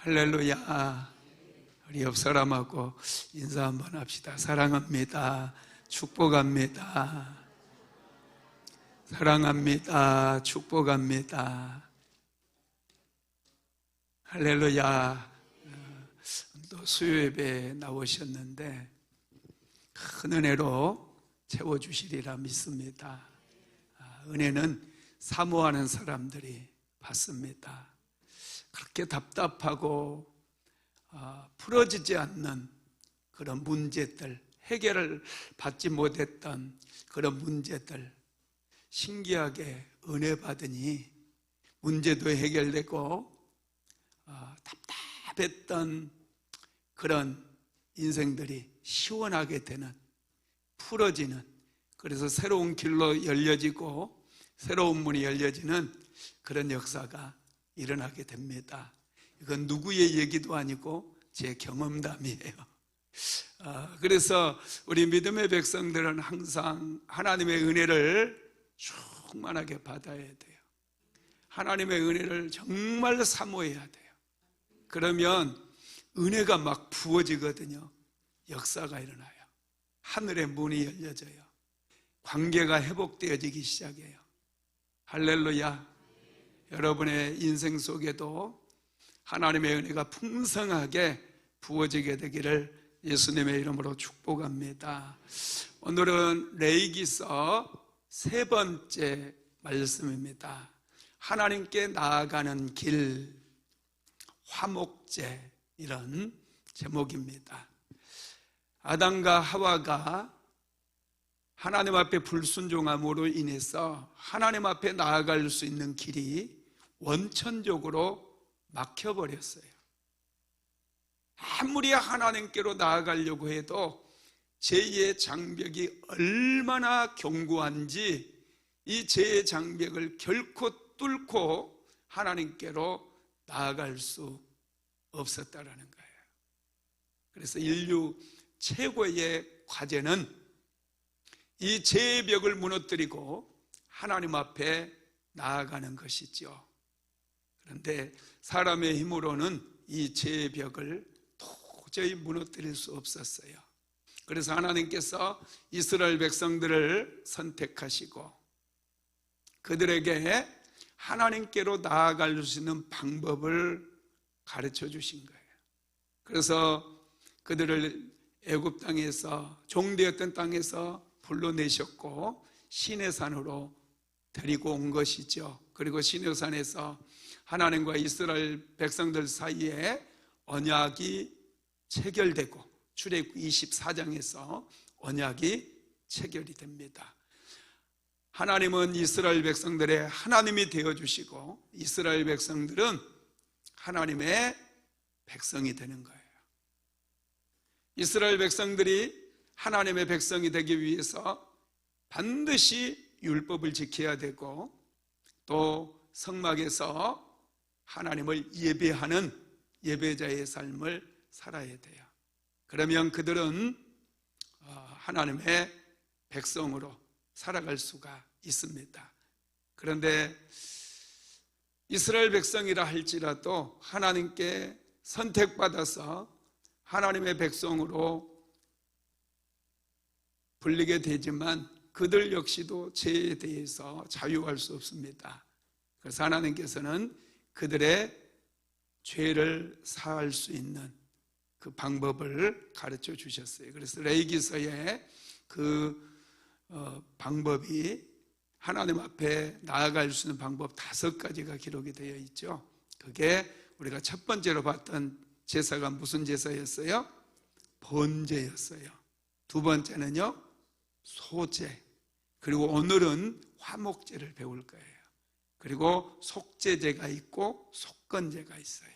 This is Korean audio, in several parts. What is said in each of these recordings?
할렐루야. 우리 옆 사람하고 인사 한번 합시다. 사랑합니다. 축복합니다. 사랑합니다. 축복합니다. 할렐루야. 또 수요예배에 나오셨는데 큰 은혜로 채워주시리라 믿습니다. 은혜는 사모하는 사람들이 받습니다. 그렇게 답답하고 풀어지지 않는 그런 문제들, 해결을 받지 못했던 그런 문제들, 신기하게 은혜 받으니 문제도 해결되고 답답했던 그런 인생들이 시원하게 되는, 풀어지는, 그래서 새로운 길로 열려지고 새로운 문이 열려지는 그런 역사가 일어나게 됩니다. 이건 누구의 얘기도 아니고 제 경험담이에요. 그래서 우리 믿음의 백성들은 항상 하나님의 은혜를 충만하게 받아야 돼요. 하나님의 은혜를 정말 사모해야 돼요. 그러면 은혜가 막 부어지거든요. 역사가 일어나요. 하늘의 문이 열려져요. 관계가 회복되어지기 시작해요. 할렐루야. 여러분의 인생 속에도 하나님의 은혜가 풍성하게 부어지게 되기를 예수님의 이름으로 축복합니다. 오늘은 레위기서 세 번째 말씀입니다. 하나님께 나아가는 길, 화목제, 이런 제목입니다. 아담과 하와가 하나님 앞에 불순종함으로 인해서 하나님 앞에 나아갈 수 있는 길이 원천적으로 막혀버렸어요. 아무리 하나님께로 나아가려고 해도 죄의 장벽이 얼마나 견고한지 이 죄의 장벽을 결코 뚫고 하나님께로 나아갈 수 없었다라는 거예요. 그래서 인류 최고의 과제는 이 죄의 벽을 무너뜨리고 하나님 앞에 나아가는 것이죠. 그런데 사람의 힘으로는 이 죄의 벽을 도저히 무너뜨릴 수 없었어요. 그래서 하나님께서 이스라엘 백성들을 선택하시고 그들에게 하나님께로 나아갈 수 있는 방법을 가르쳐 주신 거예요. 그래서 그들을 애굽 땅에서, 종되었던 땅에서 불러내셨고 시내산으로 데리고 온 것이죠. 그리고 시내산에서 하나님과 이스라엘 백성들 사이에 언약이 체결되고 출애굽기 24장에서 언약이 체결이 됩니다. 하나님은 이스라엘 백성들의 하나님이 되어주시고 이스라엘 백성들은 하나님의 백성이 되는 거예요. 이스라엘 백성들이 하나님의 백성이 되기 위해서 반드시 율법을 지켜야 되고 또 성막에서 하나님을 예배하는 예배자의 삶을 살아야 돼요. 그러면 그들은 하나님의 백성으로 살아갈 수가 있습니다. 그런데 이스라엘 백성이라 할지라도 하나님께 선택받아서 하나님의 백성으로 불리게 되지만 그들 역시도 죄에 대해서 자유할 수 없습니다. 그래서 하나님께서는 그들의 죄를 사할 수 있는 그 방법을 가르쳐 주셨어요. 그래서 레위기서에 그 방법이 하나님 앞에 나아갈 수 있는 방법 5가지가 기록이 되어 있죠. 그게 우리가 첫 번째로 봤던 제사가 무슨 제사였어요? 번제였어요. 두 번째는요, 소제. 그리고 오늘은 화목제를 배울 거예요. 그리고 속죄제가 있고 속건제가 있어요.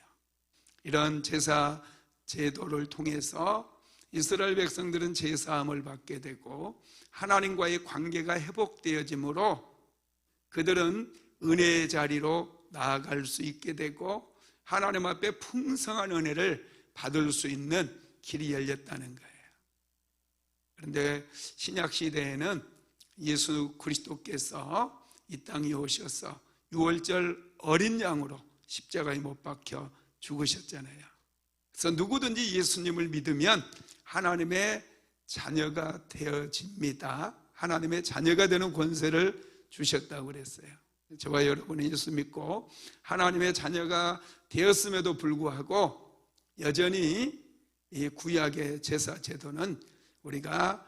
이런 제사 제도를 통해서 이스라엘 백성들은 제사함을 받게 되고 하나님과의 관계가 회복되어지므로 그들은 은혜의 자리로 나아갈 수 있게 되고 하나님 앞에 풍성한 은혜를 받을 수 있는 길이 열렸다는 거예요. 그런데 신약 시대에는 예수 그리스도께서 이 땅에 오셔서 유월절 어린 양으로 십자가에 못 박혀 죽으셨잖아요. 그래서 누구든지 예수님을 믿으면 하나님의 자녀가 되어집니다. 하나님의 자녀가 되는 권세를 주셨다고 그랬어요. 저와 여러분이 예수 믿고 하나님의 자녀가 되었음에도 불구하고 여전히 이 구약의 제사 제도는 우리가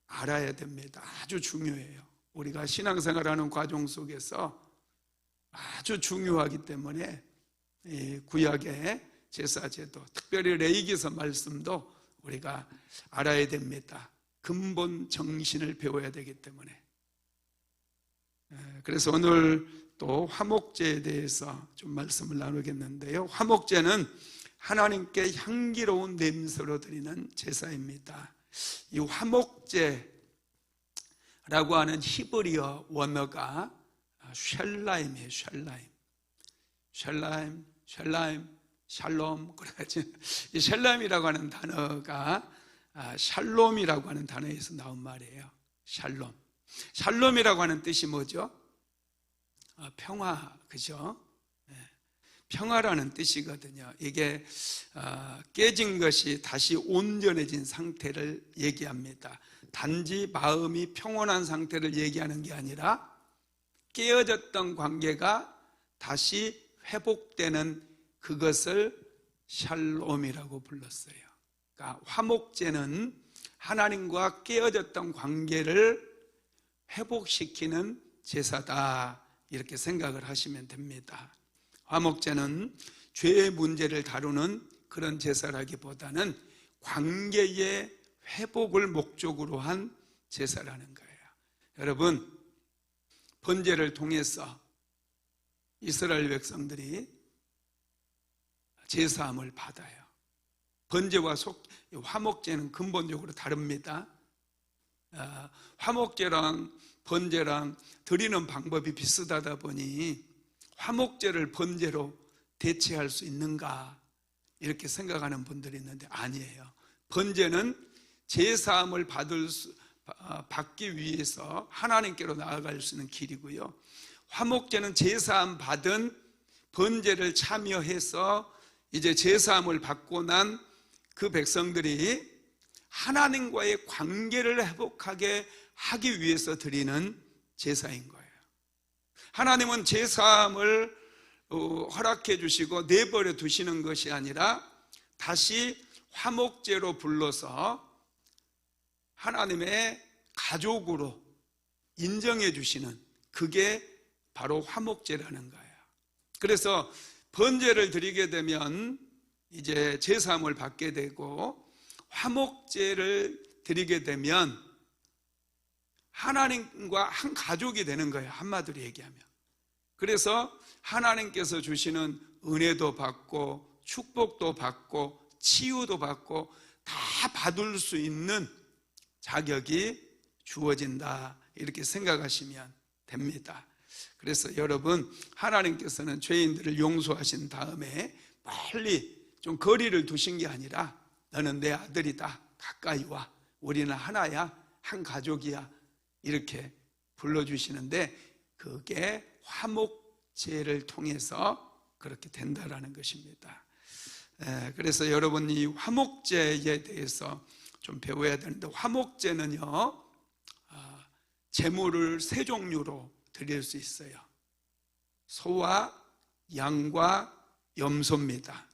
알아야 됩니다. 아주 중요해요. 우리가 신앙생활하는 과정 속에서 아주 중요하기 때문에 이 구약의 제사 제도, 특별히 레위기서 말씀도 우리가 알아야 됩니다. 근본 정신을 배워야 되기 때문에. 그래서 오늘 또 화목제에 대해서 좀 말씀을 나누겠는데요. 화목제는 하나님께 향기로운 냄새로 드리는 제사입니다. 이 화목제라고 하는 히브리어 원어가 샬라임이에요. 샬롬. 그래가지고 이 샬롬이라고 하는 단어가 샬롬이라고 하는 단어에서 나온 말이에요. 샬롬이라고 하는 뜻이 뭐죠? 평화, 그죠? 평화라는 뜻이거든요. 이게 깨진 것이 다시 온전해진 상태를 얘기합니다. 단지 마음이 평온한 상태를 얘기하는 게 아니라 깨어졌던 관계가 다시 회복되는 그것을 샬롬이라고 불렀어요. 그러니까 화목제는 하나님과 깨어졌던 관계를 회복시키는 제사다, 이렇게 생각을 하시면 됩니다. 화목제는 죄의 문제를 다루는 그런 제사라기보다는 관계의 회복을 목적으로 한 제사라는 거예요. 여러분, 번제를 통해서 이스라엘 백성들이 제사함을 받아요. 번제와 화목제는 근본적으로 다릅니다. 화목제랑 번제랑 드리는 방법이 비슷하다 보니 화목제를 번제로 대체할 수 있는가 이렇게 생각하는 분들이 있는데 아니에요. 번제는 제사함을 받기 위해서 하나님께로 나아갈 수 있는 길이고요. 화목제는 제사함 받은 번제를 참여해서 이제 제사함을 받고 난 그 백성들이 하나님과의 관계를 회복하게 하기 위해서 드리는 제사인 거예요. 하나님은 제사함을 허락해 주시고 내버려 두시는 것이 아니라 다시 화목제로 불러서 하나님의 가족으로 인정해 주시는, 그게 바로 화목제라는 거예요. 그래서 번제를 드리게 되면 이제 제사함을 받게 되고, 화목제를 드리게 되면 하나님과 한 가족이 되는 거예요. 한마디로 얘기하면. 그래서 하나님께서 주시는 은혜도 받고 축복도 받고 치유도 받고 다 받을 수 있는 자격이 주어진다, 이렇게 생각하시면 됩니다. 그래서 여러분, 하나님께서는 죄인들을 용서하신 다음에 빨리 좀 거리를 두신 게 아니라 너는 내 아들이다, 가까이 와, 우리는 하나야, 한 가족이야, 이렇게 불러주시는데 그게 화목제를 통해서 그렇게 된다라는 것입니다. 그래서 여러분, 이 화목제에 대해서 좀 배워야 되는데, 화목제는요 제물을 세 종류로 드릴 수 있어요. 소와 양과 염소입니다.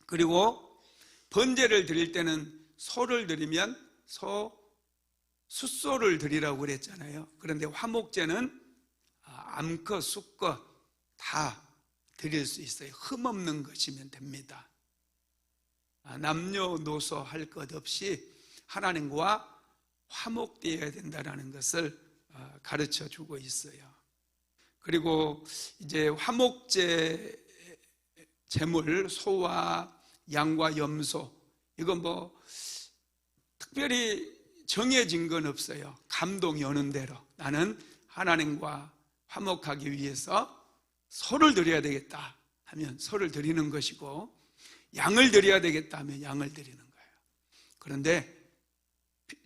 그리고 번제를 드릴 때는 소를 드리면 숫소를 드리라고 그랬잖아요. 그런데 화목제는 암컷, 수컷 다 드릴 수 있어요. 흠없는 것이면 됩니다. 남녀노소 할 것 없이 하나님과 화목되어야 된다는 것을 가르쳐 주고 있어요. 그리고 이제 화목제 제물, 소와 양과 염소, 이건 뭐 특별히 정해진 건 없어요. 감동이 오는 대로 나는 하나님과 화목하기 위해서 소를 드려야 되겠다 하면 소를 드리는 것이고, 양을 드려야 되겠다 하면 양을 드리는 거예요. 그런데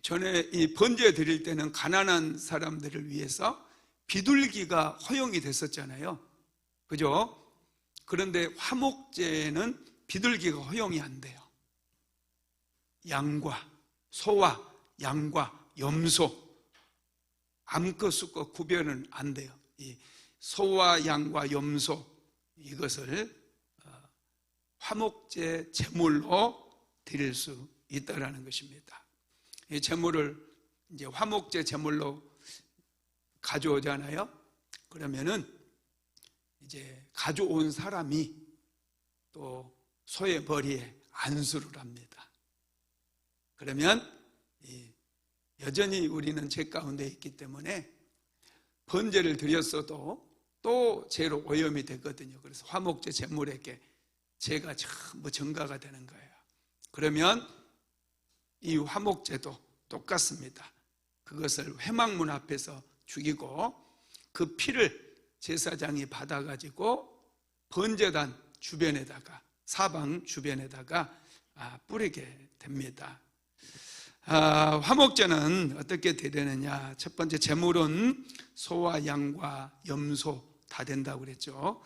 전에 이 번제 드릴 때는 가난한 사람들을 위해서 비둘기가 허용이 됐었잖아요. 그죠? 그런데 화목제는 비둘기가 허용이 안 돼요. 양과 소와 양과 염소, 암컷 수컷 구별은 안 돼요. 이 소와 양과 염소, 이것을 화목제 제물로 드릴 수 있다라는 것입니다. 이 제물을 이제 화목제 제물로 가져오잖아요. 그러면은 이제 가져온 사람이 또 소의 머리에 안수를 합니다. 그러면 여전히 우리는 죄 가운데 있기 때문에 번제를 드렸어도 또 죄로 오염이 되거든요. 그래서 화목제 제물에게 죄가 전부 전가가 되는 거예요. 그러면 이 화목제도 똑같습니다. 그것을 회막문 앞에서 죽이고 그 피를 제사장이 받아가지고 번제단 주변에다가, 사방 주변에다가 뿌리게 됩니다. 화목제는 어떻게 드리느냐? 첫 번째 제물은 소와 양과 염소 다 된다고 그랬죠.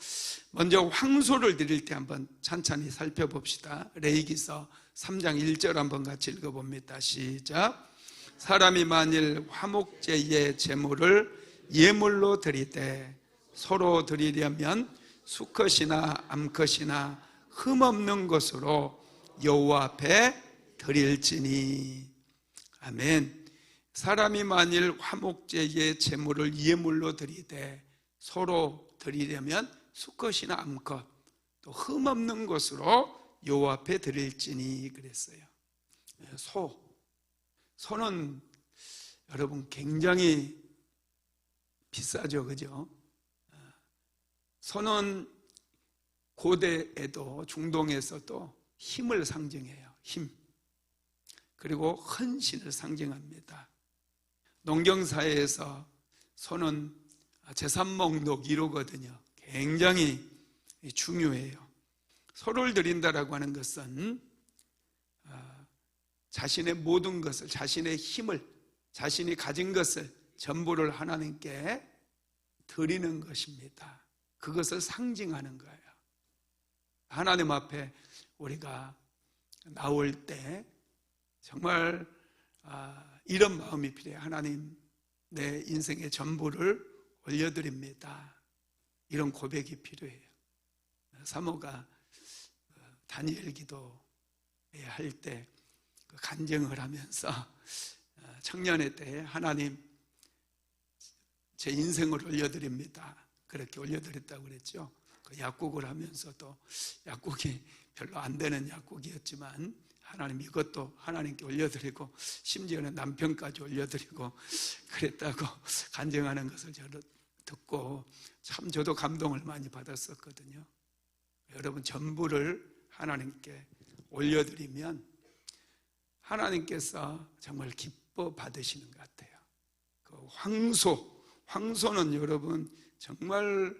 먼저 황소를 드릴 때 한번 찬찬히 살펴봅시다. 레위기서 3장 1절 한번 같이 읽어봅니다. 시작. 사람이 만일 화목제의 제물을 예물로 드리되 서로 드리려면 수컷이나 암컷이나 흠없는 것으로 여호와 앞에 드릴지니. 아멘. 사람이 만일 화목제의 제물을 예물로 드리되 서로 드리려면 수컷이나 암컷 또 흠없는 것으로 여호와 앞에 드릴지니 그랬어요. 소는 여러분 굉장히 비싸죠, 그죠? 소는 고대에도 중동에서도 힘을 상징해요. 힘. 그리고 헌신을 상징합니다. 농경사회에서 소는 제삼목록 1호거든요. 굉장히 중요해요. 소를 드린다라고 하는 것은 자신의 모든 것을, 자신의 힘을, 자신이 가진 것을 전부를 하나님께 드리는 것입니다. 그것을 상징하는 거예요. 하나님 앞에 우리가 나올 때 정말 이런 마음이 필요해요. 하나님, 내 인생의 전부를 올려드립니다. 이런 고백이 필요해요. 사모가 다니엘 기도회 할 때 간증을 하면서 청년회 때 하나님, 제 인생을 올려드립니다. 그렇게 올려드렸다고 그랬죠. 그 약국을 하면서도 약국이 별로 안 되는 약국이었지만 하나님 이것도 하나님께 올려드리고 심지어는 남편까지 올려드리고 그랬다고 간증하는 것을 저도 듣고 참 저도 감동을 많이 받았었거든요. 여러분, 전부를 하나님께 올려드리면 하나님께서 정말 기뻐 받으시는 것 같아요. 그 황소는 여러분 정말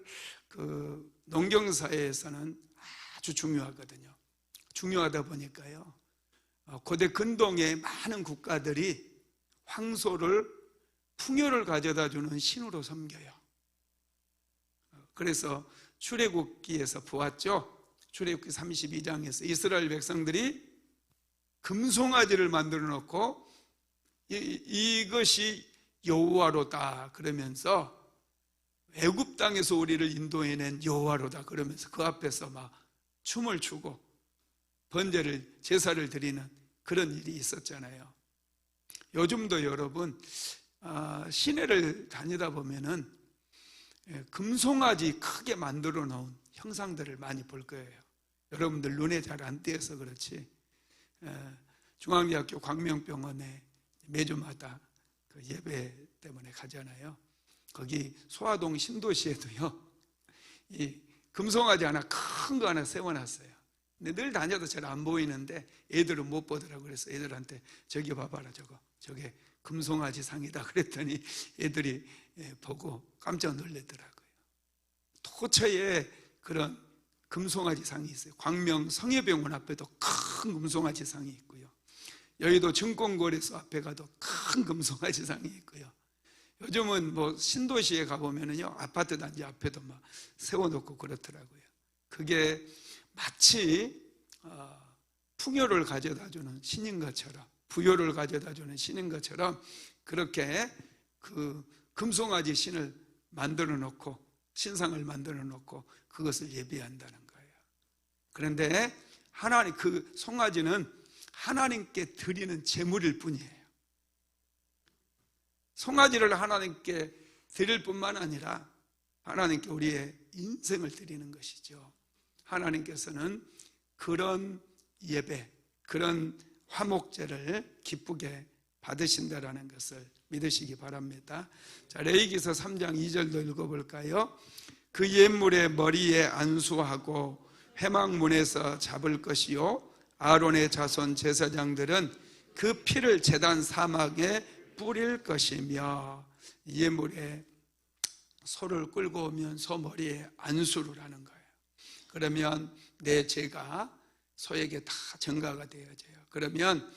그 농경사회에서는 아주 중요하거든요. 중요하다 보니까요, 고대 근동의 많은 국가들이 황소를 풍요를 가져다 주는 신으로 섬겨요. 그래서 출애굽기에서 보았죠. 출애굽기 32장에서 이스라엘 백성들이 금송아지를 만들어 놓고 이것이 여호와로다 그러면서, 애굽 땅에서 우리를 인도해낸 여호와로다 그러면서 그 앞에서 막 춤을 추고 번제를, 제사를 드리는 그런 일이 있었잖아요. 요즘도 여러분 시내를 다니다 보면은 금송아지 크게 만들어 놓은 형상들을 많이 볼 거예요. 여러분들 눈에 잘 안 띄어서 그렇지, 중앙대학교 광명병원에 매주마다 그 예배 때문에 가잖아요. 거기 소화동 신도시에도요, 이 금송아지 하나, 큰 거 하나 세워놨어요. 근데 늘 다녀도 잘 안 보이는데 애들은 못 보더라고요. 그래서 애들한테 저기 봐봐라, 저게 금송아지 상이다 그랬더니 애들이 보고 깜짝 놀라더라고요. 도처에 그런 금송아지 상이 있어요. 광명 성혜병원 앞에도 큰 금송아지 상이 있고요. 여의도 증권거래소 앞에 가도 큰 금송아지 상이 있고요. 요즘은 뭐 신도시에 가보면은요, 아파트 단지 앞에도 막 세워놓고 그렇더라고요. 그게 마치 풍요를 가져다주는 신인 것처럼, 부요를 가져다주는 신인 것처럼 그렇게 그 금송아지 신을 만들어 놓고, 신상을 만들어 놓고 그것을 예비한다는 거예요. 그런데 하나님, 그 송아지는 하나님께 드리는 제물일 뿐이에요. 송아지를 하나님께 드릴 뿐만 아니라 하나님께 우리의 인생을 드리는 것이죠. 하나님께서는 그런 예배, 그런 화목제를 기쁘게 받으신다라는 것을 믿으시기 바랍니다. 자, 레위기서 3장 2절도 읽어볼까요? 그 옛물의 머리에 안수하고 회막문에서 잡을 것이요, 아론의 자손 제사장들은 그 피를 제단 사막에 뿌릴 것이며, 옛물에 소를 끌고 오면 소 머리에 안수를 하는 거예요. 그러면 내 죄가 소에게 다 전가가 되어져요. 그러면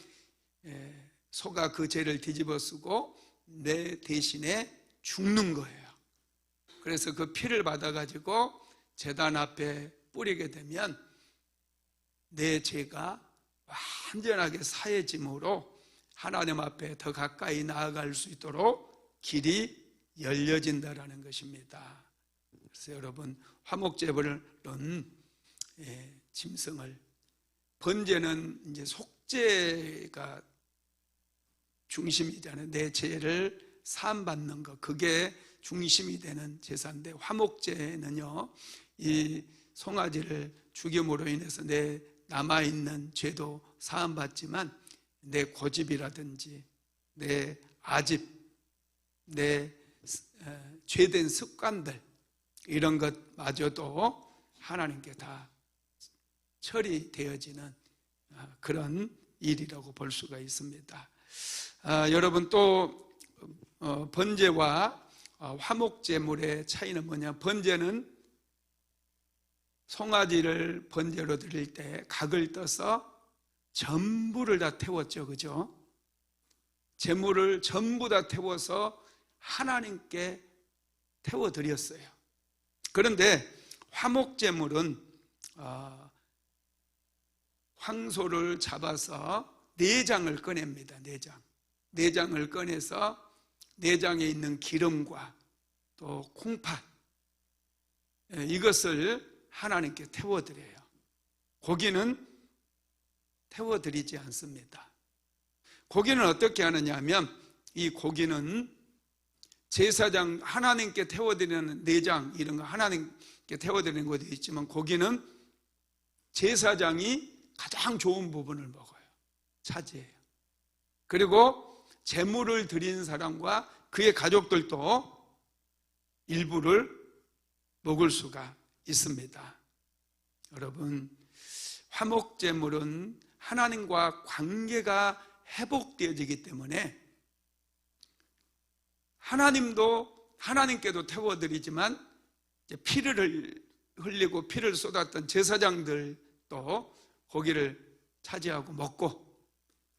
소가 그 죄를 뒤집어 쓰고 내 대신에 죽는 거예요. 그래서 그 피를 받아가지고 제단 앞에 뿌리게 되면 내 죄가 완전하게 사해짐으로 하나님 앞에 더 가까이 나아갈 수 있도록 길이 열려진다라는 것입니다. 그래서 여러분, 화목제물은 짐승을, 번제는 이제 속죄가 중심이잖아요. 내 죄를 사함받는 것, 그게 중심이 되는 제사인데, 화목제는요, 이 송아지를 죽임으로 인해서 내 남아있는 죄도 사함받지만 내 고집이라든지 내 아집, 내 죄된 습관들, 이런 것마저도 하나님께 다 처리되어지는 그런 일이라고 볼 수가 있습니다. 여러분, 또 번제와 화목제물의 차이는 뭐냐? 번제는 송아지를 번제로 드릴 때 각을 떠서 전부를 다 태웠죠, 그죠? 제물을 전부 다 태워서 하나님께 태워드렸어요. 그런데 화목제물은 황소를 잡아서 내장을 꺼냅니다. 내장을 꺼내서 내장에 있는 기름과 또 콩팥, 이것을 하나님께 태워드려요. 고기는 태워드리지 않습니다. 고기는 어떻게 하느냐 하면, 이 고기는 제사장, 하나님께 태워드리는 내장, 이런 거 하나님께 태워드리는 것도 있지만, 고기는 제사장이 가장 좋은 부분을 먹어요. 차지해요. 그리고 제물을 드린 사람과 그의 가족들도 일부를 먹을 수가 있습니다. 여러분, 화목제물은 하나님과 관계가 회복되어지기 때문에 하나님께도 태워드리지만, 피를 흘리고 피를 쏟았던 제사장들도 고기를 차지하고 먹고,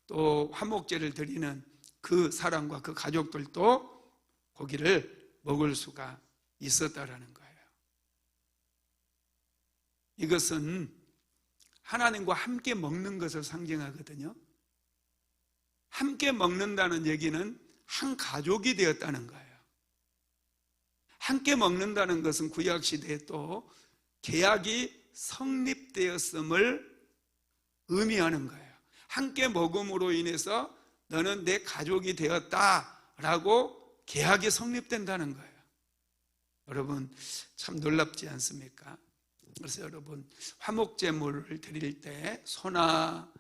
또 화목제를 드리는 그 사람과 그 가족들도 고기를 먹을 수가 있었다라는 거예요. 이것은 하나님과 함께 먹는 것을 상징하거든요. 함께 먹는다는 얘기는 한 가족이 되었다는 거예요. 함께 먹는다는 것은 구약시대에 또 계약이 성립되었음을 의미하는 거예요. 함께 먹음으로 인해서 너는 내 가족이 되었다라고 계약이 성립된다는 거예요. 여러분, 참 놀랍지 않습니까? 그래서 여러분, 화목제물을 드릴 때 소나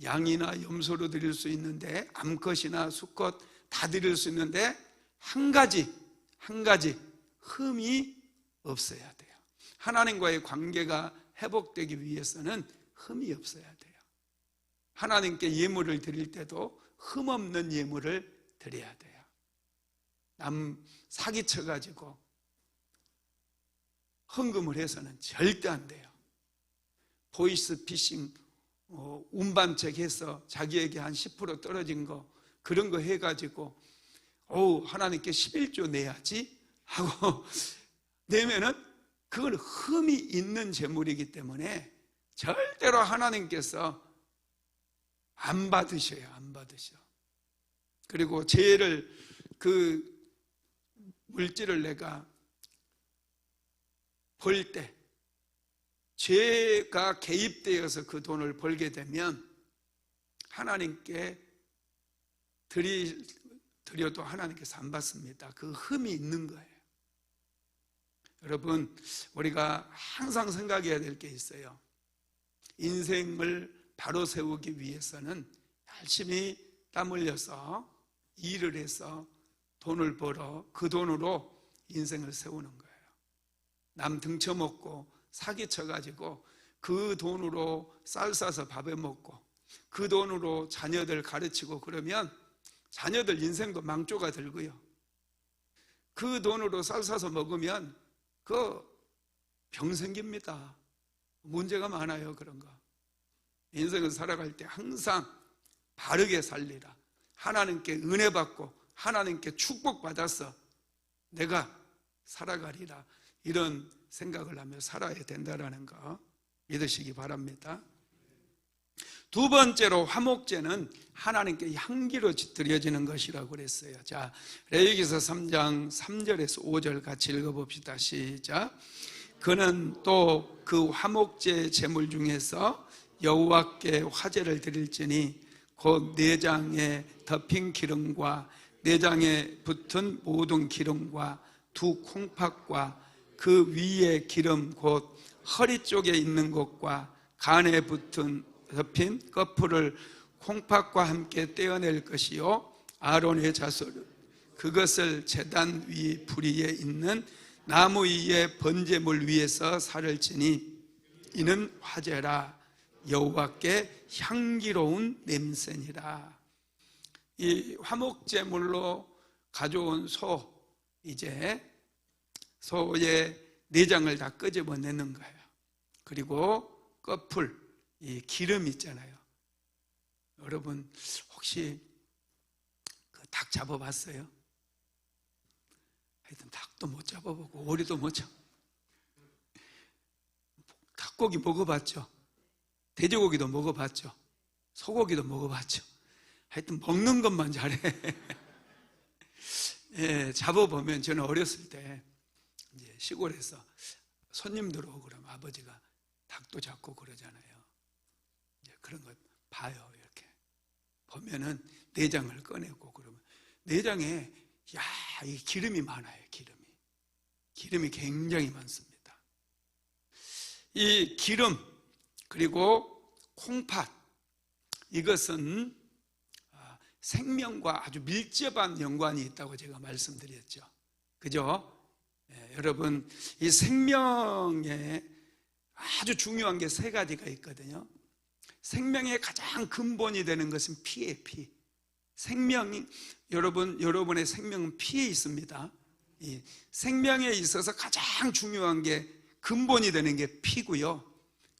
양이나 염소로 드릴 수 있는데, 암컷이나 수컷 다 드릴 수 있는데, 한 가지 흠이 없어야 돼요. 하나님과의 관계가 회복되기 위해서는 흠이 없어야 돼요. 하나님께 예물을 드릴 때도 흠 없는 예물을 드려야 돼요. 남 사기쳐가지고 헌금을 해서는 절대 안 돼요. 보이스피싱, 운반책해서 자기에게 한 10% 떨어진 거, 그런 거 해가지고 하나님께 11조 내야지 하고 내면은 그건 흠이 있는 재물이기 때문에 절대로 하나님께서 안 받으셔요. 안 받으셔. 그리고 죄를, 그 물질을 내가 벌 때 죄가 개입되어서 그 돈을 벌게 되면 하나님께 드려도 하나님께서 안 받습니다. 그 흠이 있는 거예요. 여러분, 우리가 항상 생각해야 될 게 있어요. 인생을 바로 세우기 위해서는 열심히 땀 흘려서 일을 해서 돈을 벌어 그 돈으로 인생을 세우는 거예요. 남 등쳐먹고 사기쳐가지고 그 돈으로 쌀 싸서 밥에 먹고 그 돈으로 자녀들 가르치고 그러면 자녀들 인생도 망조가 들고요. 그 돈으로 쌀 싸서 먹으면 그 병 생깁니다. 문제가 많아요. 그런 거. 인생을 살아갈 때 항상 바르게 살리라. 하나님께 은혜 받고 하나님께 축복받아서 내가 살아가리라. 이런 생각을 하며 살아야 된다는 거 믿으시기 바랍니다. 두 번째로 화목제는 하나님께 향기로 드려지는 것이라고 그랬어요. 자, 레위기서 3장 3절에서 5절 같이 읽어봅시다. 시작. 그는 또 그 화목제 제물 중에서 여호와께 화제를 드릴지니 곧 내장에 덮인 기름과 내장에 붙은 모든 기름과 두 콩팥과 그 위에 기름 곧 허리 쪽에 있는 것과 간에 덮인 거풀을 콩팥과 함께 떼어낼 것이요 아론의 자손은 그것을 제단 위 부리에 있는 나무 위에 번제물 위에서 살을 지니 이는 화제라 여호와께 향기로운 냄새니라. 이 화목제물로 가져온 소, 이제 소의 내장을 다 끄집어내는 거예요. 그리고 거풀, 이 기름 있잖아요. 여러분 혹시 그 닭 잡아봤어요? 하여튼 닭도 못 잡아보고 오리도 못 잡아. 닭고기 먹어봤죠? 돼지고기도 먹어봤죠? 소고기도 먹어봤죠? 하여튼 먹는 것만 잘해. 예, 잡아보면 저는 어렸을 때 이제 시골에서 손님들 오고 그러면 아버지가 닭도 잡고 그러잖아요. 이제 그런 거 봐요. 이렇게 보면은 내장을 꺼내고 그러면 내장에 이 기름이 많아요. 기름이 굉장히 많습니다. 이 기름 그리고 콩팥, 이것은 생명과 아주 밀접한 연관이 있다고 제가 말씀드렸죠. 그죠? 여러분, 이 생명에 아주 중요한 게 세 가지가 있거든요. 생명의 가장 근본이 되는 것은 피예요. 피. 여러분의 생명은 피에 있습니다. 이 생명에 있어서 가장 중요한 게 근본이 되는 게 피고요.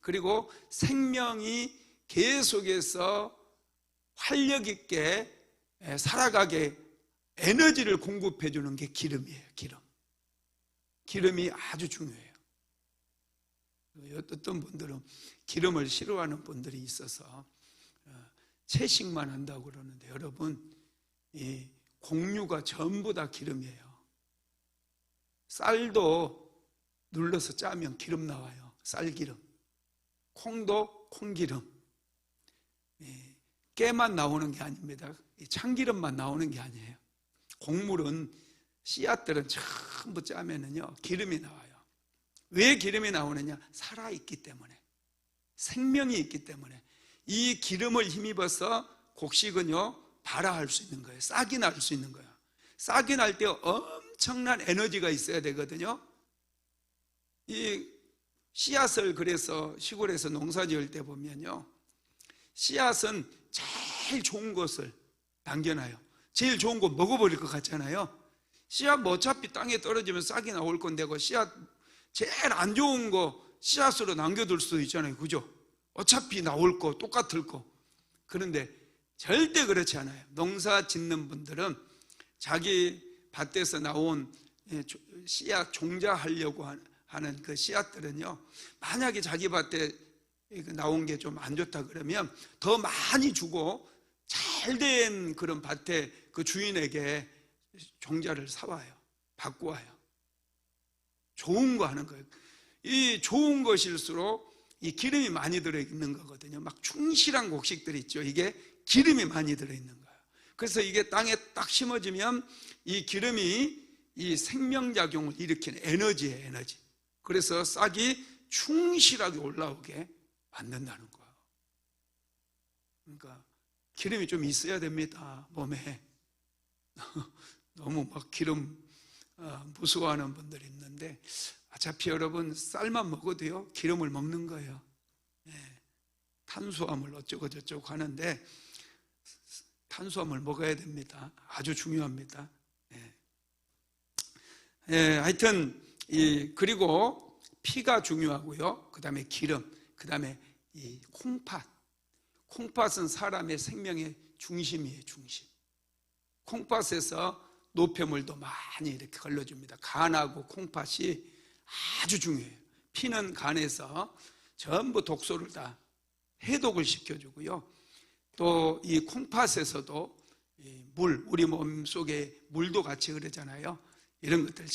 그리고 생명이 계속해서 활력 있게 살아가게 에너지를 공급해 주는 게 기름이에요. 기름이 아주 중요해요. 어떤 분들은 기름을 싫어하는 분들이 있어서 채식만 한다고 그러는데, 여러분, 이 곡류가 전부 다 기름이에요. 쌀도 눌러서 짜면 기름 나와요. 쌀기름. 콩도 콩기름. 깨만 나오는 게 아닙니다. 참기름만 나오는 게 아니에요. 곡물은 씨앗들은 전부 짜면은요 기름이 나와요. 왜 기름이 나오느냐? 살아있기 때문에, 생명이 있기 때문에. 이 기름을 힘입어서 곡식은요 발화할 수 있는 거예요. 싹이 날 수 있는 거예요. 싹이 날 때 엄청난 에너지가 있어야 되거든요. 이 씨앗을 그래서 시골에서 농사 지을 때 보면요, 씨앗은 제일 좋은 것을 남겨놔요. 제일 좋은 거 먹어버릴 것 같잖아요. 씨앗 뭐 어차피 땅에 떨어지면 싹이 나올 건데고, 씨앗 제일 안 좋은 거 씨앗으로 남겨둘 수도 있잖아요. 그죠? 어차피 나올 거 똑같을 거. 그런데 절대 그렇지 않아요. 농사 짓는 분들은 자기 밭에서 나온 씨앗 종자하려고 하는 그 씨앗들은요, 만약에 자기 밭에 나온 게 좀 안 좋다 그러면 더 많이 주고 잘된 그런 밭에 그 주인에게 종자를 사와요. 바꾸어요. 좋은 거 하는 거예요. 이 좋은 것일수록 이 기름이 많이 들어있는 거거든요. 막 충실한 곡식들 있죠. 이게 기름이 많이 들어있는 거예요. 그래서 이게 땅에 딱 심어지면 이 기름이 이 생명작용을 일으키는 에너지예요, 에너지. 그래서 싹이 충실하게 올라오게 만든다는 거예요. 그러니까 기름이 좀 있어야 됩니다, 몸에. 너무 막 기름 무서워하는 분들이 있는데, 어차피 여러분 쌀만 먹어도요 기름을 먹는 거예요. 탄수화물 어쩌고 저쩌고 하는데 탄수화물 먹어야 됩니다. 아주 중요합니다. 하여튼 그리고 피가 중요하고요. 그 다음에 기름, 그 다음에 이 콩팥은 사람의 생명의 중심이에요. 중심. 콩팥에서 노폐물도 많이 이렇게 걸러줍니다. 간하고 콩팥이 아주 중요해요. 피는 간에서 전부 독소를 다 해독을 시켜주고요. 또 이 콩팥에서도 물, 우리 몸속에 물도 같이 흐르잖아요. 이런 것들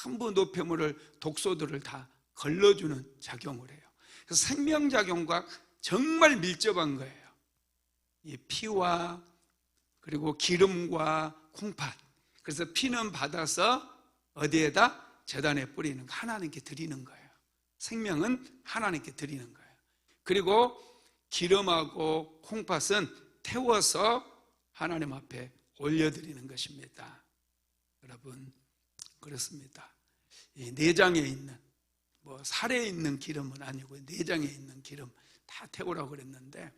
전부 노폐물을, 독소들을 다 걸러주는 작용을 해요. 그래서 생명작용과 정말 밀접한 거예요. 이 피와 그리고 기름과 콩팥. 그래서 피는 받아서 어디에다? 제단에 뿌리는 거, 하나님께 드리는 거예요. 생명은 하나님께 드리는 거예요. 그리고 기름하고 콩팥은 태워서 하나님 앞에 올려드리는 것입니다. 여러분, 그렇습니다. 이 내장에 있는, 살에 있는 기름은 아니고 내장에 있는 기름 다 태우라고 그랬는데,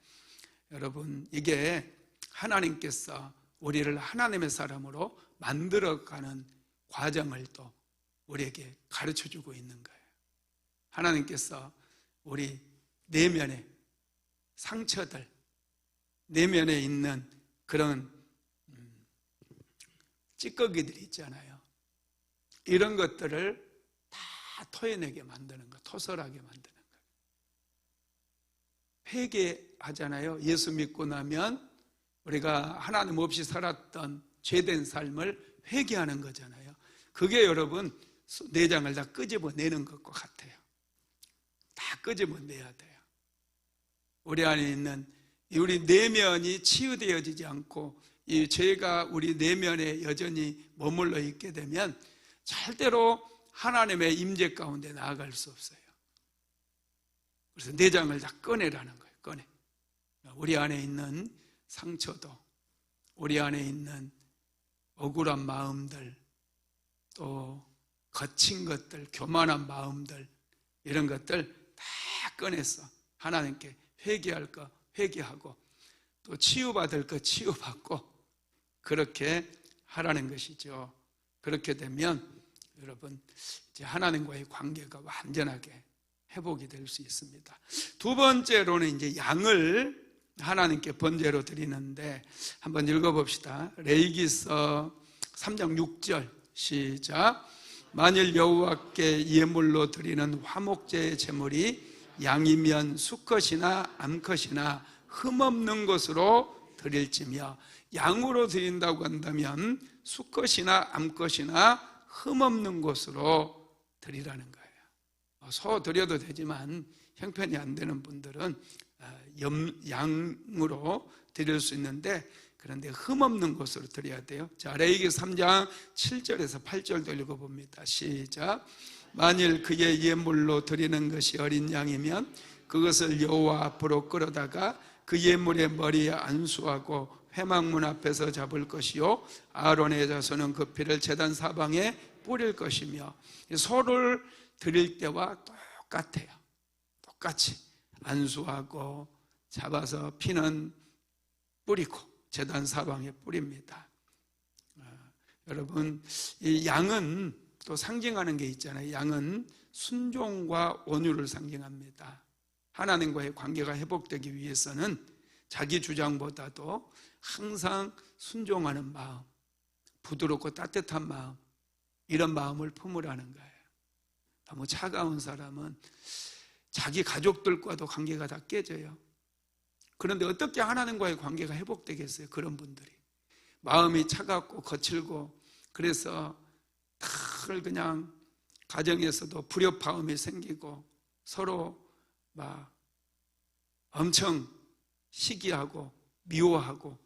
여러분, 이게 하나님께서 우리를 하나님의 사람으로 만들어가는 과정을 또 우리에게 가르쳐주고 있는 거예요. 하나님께서 우리 내면의 상처들, 내면에 있는 그런 찌꺼기들이 있잖아요. 이런 것들을 다 토해내게 만드는 거, 토설하게 만드는 거예요. 회개하잖아요. 예수 믿고 나면 우리가 하나님 없이 살았던 죄된 삶을 회개하는 거잖아요. 그게 여러분 내장을 다 끄집어내는 것과 같아요. 다 끄집어내야 돼요. 우리 안에 있는 우리 내면이 치유되어지지 않고 이 죄가 우리 내면에 여전히 머물러 있게 되면 절대로 하나님의 임재 가운데 나아갈 수 없어요. 그래서 내장을 다 꺼내라는 거예요. 꺼내. 우리 안에 있는 상처도, 우리 안에 있는 억울한 마음들, 또 거친 것들, 교만한 마음들, 이런 것들 다 꺼내서 하나님께 회개할 거 회개하고 또 치유받을 거 치유받고 그렇게 하라는 것이죠. 그렇게 되면 여러분 이제 하나님과의 관계가 완전하게 회복이 될 수 있습니다. 두 번째로는 이제 양을 하나님께 번제로 드리는데 한번 읽어봅시다. 레위기서 3장 6절 시작. 만일 여호와께 예물로 드리는 화목제의 제물이 양이면 수컷이나 암컷이나 흠없는 것으로 드릴지며, 양으로 드린다고 한다면 수컷이나 암컷이나 흠없는 것으로 드리라는 거예요. 소 드려도 되지만 형편이 안 되는 분들은 양으로 드릴 수 있는데, 그런데 흠없는 것으로 드려야 돼요. 자, 레위기 3장 7절에서 8절도 읽어봅니다. 시작. 만일 그의 예물로 드리는 것이 어린 양이면 그것을 여호와 앞으로 끌어다가 그 예물의 머리에 안수하고 회막문 앞에서 잡을 것이요, 아론의 자손은 그 피를 제단 사방에 뿌릴 것이며, 소를 드릴 때와 똑같아요. 똑같이 안수하고 잡아서 피는 뿌리고 제단 사방에 뿌립니다. 여러분, 이 양은 또 상징하는 게 있잖아요. 양은 순종과 온유를 상징합니다. 하나님과의 관계가 회복되기 위해서는 자기 주장보다도 항상 순종하는 마음, 부드럽고 따뜻한 마음, 이런 마음을 품으라는 거예요. 너무 차가운 사람은 자기 가족들과도 관계가 다 깨져요. 그런데 어떻게 하나님과의 관계가 회복되겠어요? 그런 분들이 마음이 차갑고 거칠고, 그래서 늘 그냥 가정에서도 불협화음이 생기고 서로 막 엄청 시기하고 미워하고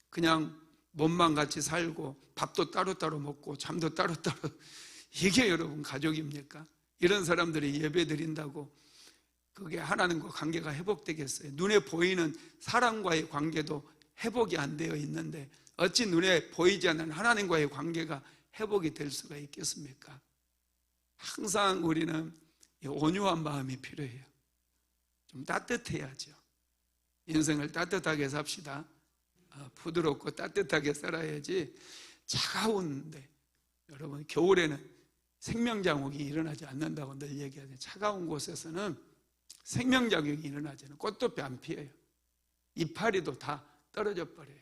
그냥 몸만 같이 살고 밥도 따로따로 먹고 잠도 따로따로, 이게 여러분 가족입니까? 이런 사람들이 예배 드린다고 그게 하나님과 관계가 회복되겠어요? 눈에 보이는 사람과의 관계도 회복이 안 되어 있는데 어찌 눈에 보이지 않는 하나님과의 관계가 회복이 될 수가 있겠습니까? 항상 우리는 온유한 마음이 필요해요. 좀 따뜻해야죠. 인생을 따뜻하게 삽시다. 부드럽고 따뜻하게 살아야지. 차가운데, 여러분 겨울에는 생명자국이 일어나지 않는다고 늘 얘기하죠. 차가운 곳에서는 생명자국이 일어나지 않아요. 꽃도 안 피어요. 이파리도 다 떨어져 버려요.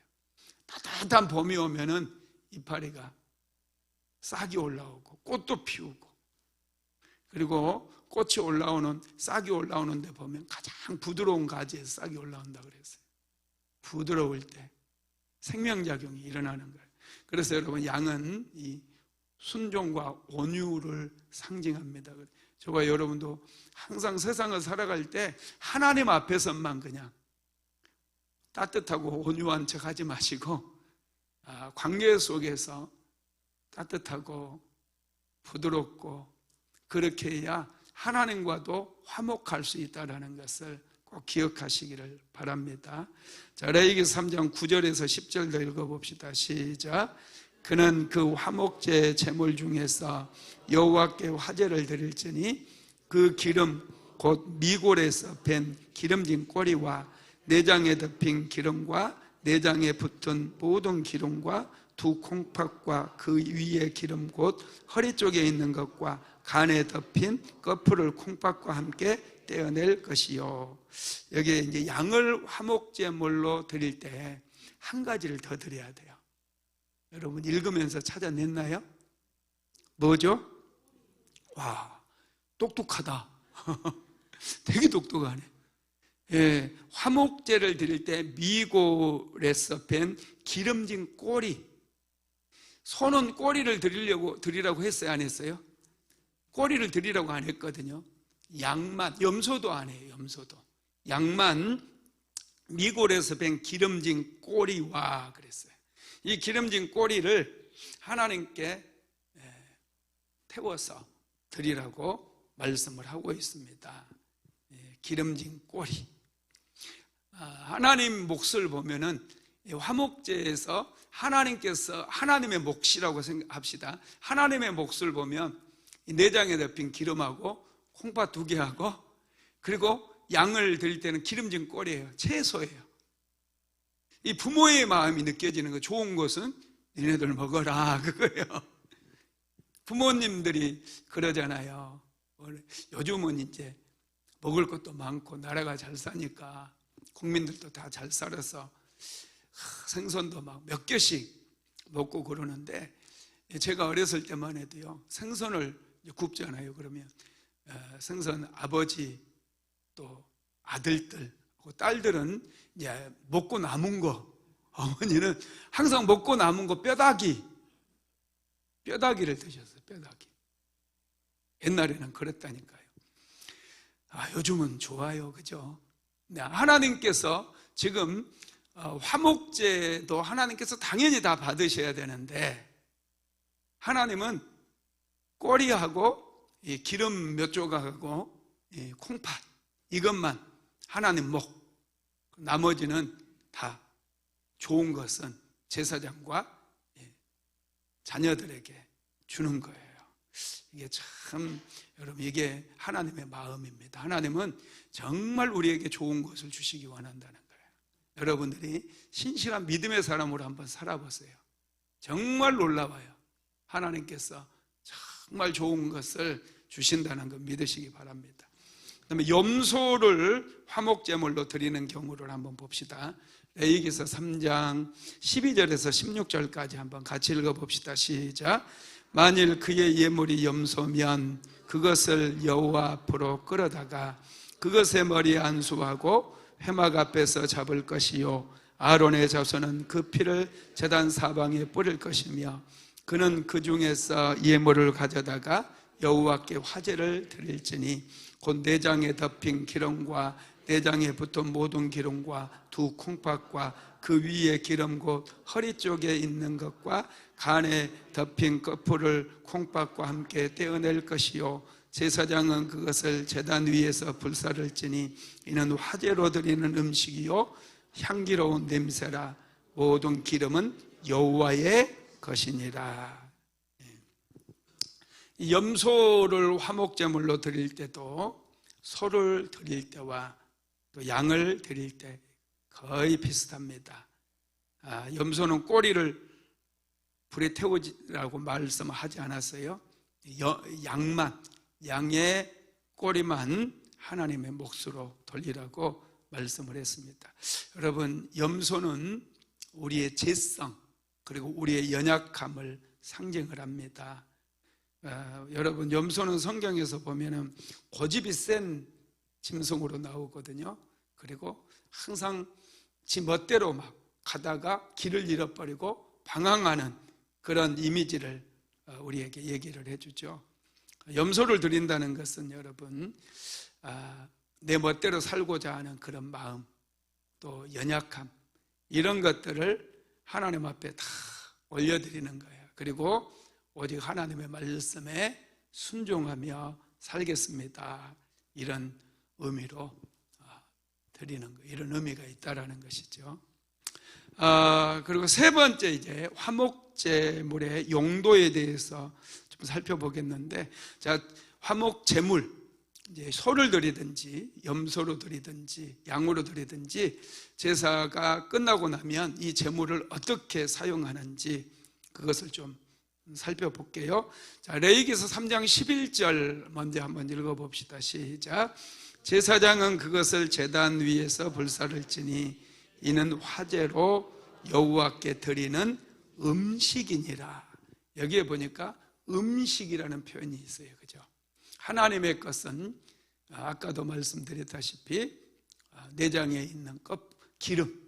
따뜻한 봄이 오면은 이파리가 싹이 올라오고 꽃도 피우고, 그리고 꽃이 올라오는, 싹이 올라오는 데 보면 가장 부드러운 가지에서 싹이 올라온다 그랬어요. 부드러울 때 생명작용이 일어나는 거예요. 그래서 여러분, 양은 이 순종과 온유를 상징합니다. 저와 여러분도 항상 세상을 살아갈 때 하나님 앞에서만 그냥 따뜻하고 온유한 척 하지 마시고, 관계 속에서 따뜻하고 부드럽고 그렇게 해야 하나님과도 화목할 수 있다는 것을 꼭 기억하시기를 바랍니다. 자, 레위기 3장 9절에서 10절도 읽어봅시다. 시작. 그는 그 화목제 제물 중에서 여호와께 화제를 드릴지니 그 기름 곧 미골에서 밴 기름진 꼬리와 내장에 덮인 기름과 내장에 붙은 모든 기름과 두 콩팥과 그 위에 기름 곧 허리 쪽에 있는 것과 간에 덮인 거풀을 콩팥과 함께 떼어낼 것이요. 여기에 이제 양을 화목제물로 드릴 때 한 가지를 더 드려야 돼요. 여러분 읽으면서 찾아냈나요? 뭐죠? 와, 똑똑하다. 되게 똑똑하네. 예, 화목제를 드릴 때 미골에서 밴 기름진 꼬리. 소는 꼬리를 드리라고 했어요, 안 했어요? 꼬리를 드리라고 안 했거든요. 양만, 염소도 안 해요, 염소도. 양만 미골에서 밴 기름진 꼬리와 그랬어요. 이 기름진 꼬리를 하나님께 태워서 드리라고 말씀을 하고 있습니다. 기름진 꼬리. 하나님 몫을 보면은 화목제에서 하나님께서 하나님의 몫이라고 생각합시다. 하나님의 몫을 보면 내장에 덮인 기름하고 콩팥 2개하고 그리고 양을 드릴 때는 기름진 꼬리예요. 채소예요. 이 부모의 마음이 느껴지는 거, 좋은 것은 니네들 먹어라, 그거예요. 부모님들이 그러잖아요. 요즘은 이제 먹을 것도 많고 나라가 잘 사니까 국민들도 다 잘 살아서 생선도 막 몇 개씩 먹고 그러는데, 제가 어렸을 때만 해도요, 생선을 굽잖아요. 그러면 생선 아버지 또 아들들 딸들은 이제 먹고 남은 거, 어머니는 항상 먹고 남은 거 뼈다귀를 드셨어요. 뼈다귀. 옛날에는 그랬다니까요. 요즘은 좋아요, 그죠? 네, 하나님께서 지금 화목제도 하나님께서 당연히 다 받으셔야 되는데, 하나님은 꼬리하고 이 기름 몇 조각하고 이 콩팥 이것만 하나님 목, 나머지는 다 좋은 것은 제사장과 자녀들에게 주는 거예요. 이게 참, 여러분, 이게 하나님의 마음입니다. 하나님은 정말 우리에게 좋은 것을 주시기 원한다는 거예요. 여러분들이 신실한 믿음의 사람으로 한번 살아보세요. 정말 놀라워요. 하나님께서 정말 좋은 것을 주신다는 거 믿으시기 바랍니다. 그다음에 염소를 화목제물로 드리는 경우를 한번 봅시다. 레위기서 3장 12절에서 16절까지 한번 같이 읽어봅시다. 시작. 만일 그의 예물이 염소면 그것을 여호와 앞으로 끌어다가 그것의 머리에 안수하고 회막 앞에서 잡을 것이요 아론의 자손은 그 피를 제단 사방에 뿌릴 것이며 그는 그 중에서 예물을 가져다가 여호와께 화제를 드릴지니 곧 내장에 덮인 기름과 내장에 붙은 모든 기름과 두 콩팥과 그 위에 기름 곧 허리 쪽에 있는 것과 간에 덮인 거풀을 콩팥과 함께 떼어낼 것이요 제사장은 그것을 제단 위에서 불사를지니 이는 화제로 드리는 음식이요 향기로운 냄새라 모든 기름은 여호와의 것이니라. 염소를 화목제물로 드릴 때도 소를 드릴 때와 또 양을 드릴 때 거의 비슷합니다. 염소는 꼬리를 불에 태우지라고 말씀하지 않았어요. 양의 꼬리만 하나님의 몫으로 돌리라고 말씀을 했습니다. 여러분, 염소는 우리의 죄성 그리고 우리의 연약함을 상징을 합니다. 여러분, 염소는 성경에서 보면은 고집이 센 짐승으로 나오거든요. 그리고 항상 지 멋대로 막 가다가 길을 잃어버리고 방황하는 그런 이미지를 우리에게 얘기를 해주죠. 염소를 드린다는 것은 여러분, 내 멋대로 살고자 하는 그런 마음, 또 연약함, 이런 것들을 하나님 앞에 다 올려드리는 거예요. 그리고 오직 하나님의 말씀에 순종하며 살겠습니다, 이런 의미로 드리는 거, 이런 의미가 있다라는 것이죠. 그리고 세 번째, 이제 화목제물의 용도에 대해서 좀 살펴보겠는데, 자, 화목제물, 이제 소를 드리든지 염소로 드리든지 양으로 드리든지 제사가 끝나고 나면 이 제물을 어떻게 사용하는지 그것을 좀 살펴볼게요. 자, 레위기서 3장 11절 먼저 한번 읽어봅시다. 시작. 제사장은 그것을 제단 위에서 불사를지니 이는 화제로 여호와께 드리는 음식이니라. 여기에 보니까 음식이라는 표현이 있어요. 그죠? 하나님의 것은 아까도 말씀드렸다시피 내장에 있는 기름,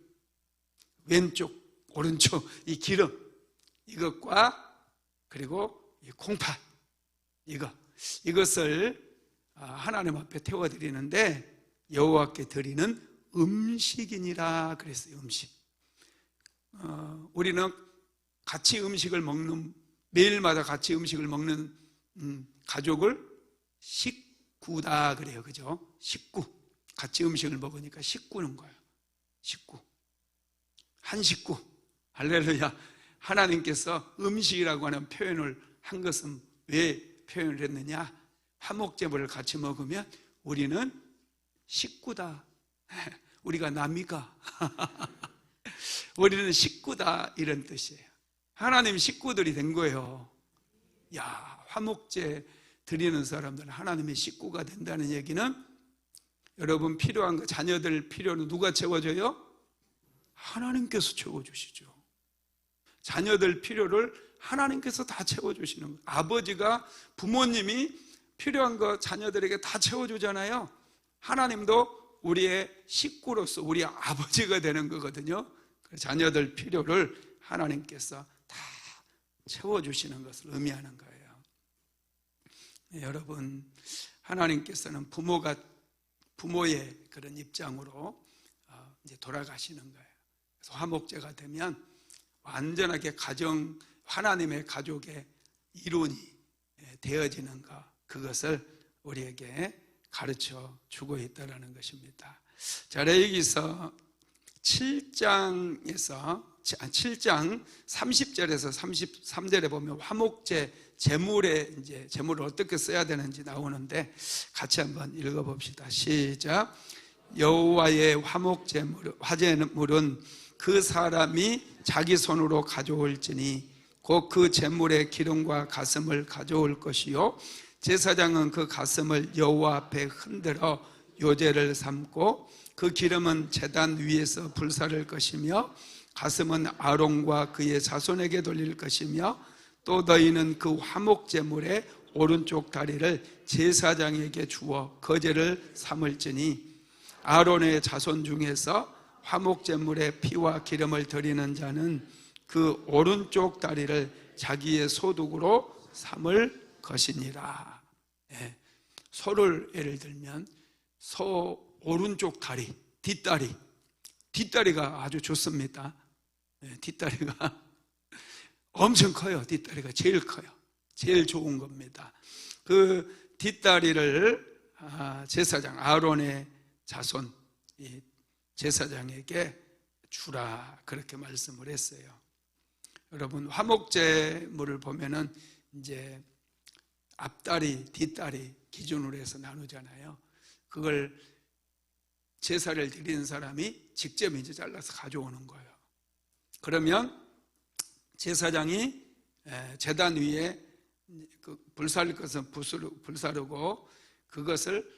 왼쪽, 오른쪽 이 기름, 이것과 그리고 이 콩팥, 이것을 하나님 앞에 태워드리는데 여호와께 드리는 음식이니라 그랬어요. 음식. 우리는 같이 음식을 먹는, 매일마다 같이 음식을 먹는 가족을 식구다 그래요. 그죠? 식구. 같이 음식을 먹으니까 식구는 거예요. 식구. 한 식구. 할렐루야. 하나님께서 음식이라고 하는 표현을 한 것은 왜 표현을 했느냐? 화목제물을 같이 먹으면 우리는 식구다. 우리가 남이가. 우리는 식구다, 이런 뜻이에요. 하나님 식구들이 된 거예요. 야, 화목제 드리는 사람들은 하나님의 식구가 된다는 얘기는, 여러분 필요한 거, 자녀들 필요는 누가 채워줘요? 하나님께서 채워주시죠. 자녀들 필요를 하나님께서 다 채워주시는 거예요. 아버지가, 부모님이 필요한 거 자녀들에게 다 채워주잖아요. 하나님도 우리의 식구로서 우리 아버지가 되는 거거든요. 자녀들 필요를 하나님께서 다 채워주시는 것을 의미하는 거예요. 네, 여러분, 하나님께서는 부모의 그런 입장으로 이제 돌아가시는 거예요. 그래서 화목제가 되면 완전하게 하나님의 가족의 일원이 되어지는 것, 그것을 우리에게 가르쳐 주고 있다는 것입니다. 자, 레위기서 7장 30절에서 33절에 보면 화목제 제물을 어떻게 써야 되는지 나오는데 같이 한번 읽어봅시다. 시작. 여호와의 화제물은 그 사람이 자기 손으로 가져올지니 곧 그 제물의 기름과 가슴을 가져올 것이요 제사장은 그 가슴을 여호와 앞에 흔들어 요제를 삼고 그 기름은 제단 위에서 불사를 것이며 가슴은 아론과 그의 자손에게 돌릴 것이며 또 너희는 그 화목제물의 오른쪽 다리를 제사장에게 주어 거제를 삼을지니 아론의 자손 중에서 화목제물의 피와 기름을 드리는 자는 그 오른쪽 다리를 자기의 소득으로 삼을 것이니라. 예. 소를 예를 들면 소 오른쪽 다리, 뒷다리가 아주 좋습니다. 예, 뒷다리가 엄청 커요. 뒷다리가 제일 커요. 제일 좋은 겁니다. 그 뒷다리를 제사장 아론의 자손 제사장에게 주라 그렇게 말씀을 했어요. 여러분 화목제물을 보면은 이제 앞다리, 뒷다리 기준으로 해서 나누잖아요. 그걸 제사를 드리는 사람이 직접 이제 잘라서 가져오는 거예요. 그러면 제사장이 제단 위에 불살 것은 불사르고 그것을